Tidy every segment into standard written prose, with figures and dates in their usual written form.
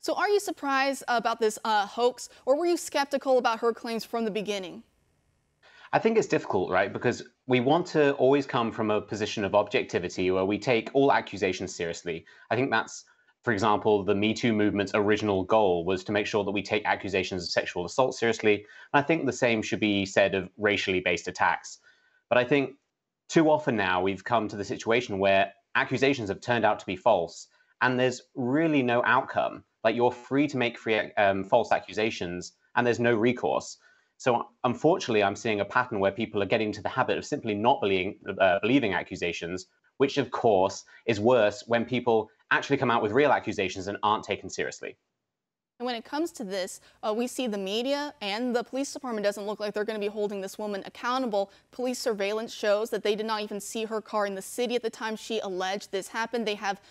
So are you surprised about this hoax, or were you skeptical about her claims from the beginning? I think it's difficult, right? Because we want to always come from a position of objectivity where we take all accusations seriously. I think that's, for example, the Me Too movement's original goal was to make sure that we take accusations of sexual assault seriously. And I think the same should be said of racially based attacks. But I think too often now we've come to the situation where accusations have turned out to be false and there's really no outcome. Like you're free to make false accusations and there's no recourse. So unfortunately, I'm seeing a pattern where people are getting into the habit of simply not believing accusations, which of course is worse when people actually come out with real accusations and aren't taken seriously. And when it comes to this, we see the media and the police department doesn't look like they're going to be holding this woman accountable. Police surveillance shows that they did not even see her car in the city at the time she alleged this happened. They have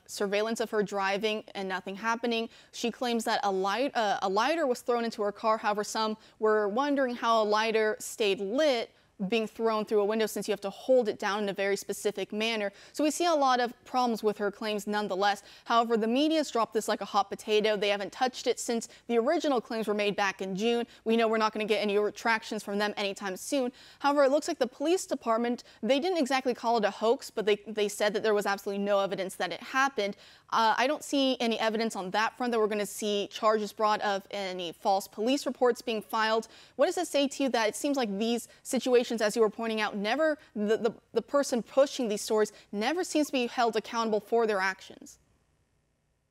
surveillance of her driving and nothing happening. She claims that a lighter was thrown into her car. However, some were wondering how a lighter stayed lit being thrown through a window, since you have to hold it down in a very specific manner. So we see a lot of problems with her claims nonetheless. However, the media's dropped this like a hot potato. They haven't touched it since the original claims were made back in June. We know we're not going to get any retractions from them anytime soon. However, it looks like the police department, they didn't exactly call it a hoax, but they said that there was absolutely no evidence that it happened. I don't see any evidence on that front that we're going to see charges brought of any false police reports being filed. What does it say to you that it seems like these situations, as you were pointing out, never the person pushing these stories never seems to be held accountable for their actions?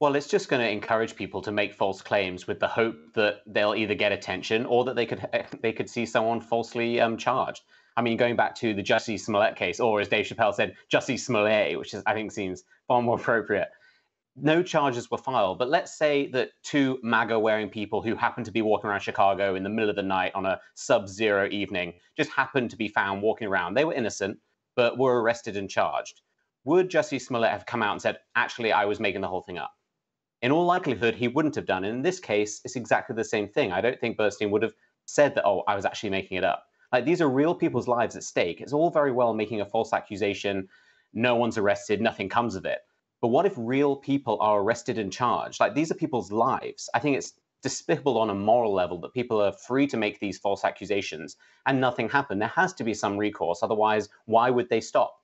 Well, it's just going to encourage people to make false claims with the hope that they'll either get attention or that they could see someone falsely charged. I mean, going back to the Jussie Smollett case, or as Dave Chappelle said, Jussie Smollett, which I think seems far more appropriate. No charges were filed, but let's say that two MAGA-wearing people who happened to be walking around Chicago in the middle of the night on a sub-zero evening just happened to be found walking around. They were innocent, but were arrested and charged. Would Jussie Smollett have come out and said, actually, I was making the whole thing up? In all likelihood, he wouldn't have done. And in this case, it's exactly the same thing. I don't think Bernstein would have said that, oh, I was actually making it up. Like, these are real people's lives at stake. It's all very well making a false accusation. No one's arrested. Nothing comes of it. But what if real people are arrested and charged? Like, these are people's lives. I think it's despicable on a moral level that people are free to make these false accusations and nothing happened. There has to be some recourse. Otherwise, why would they stop?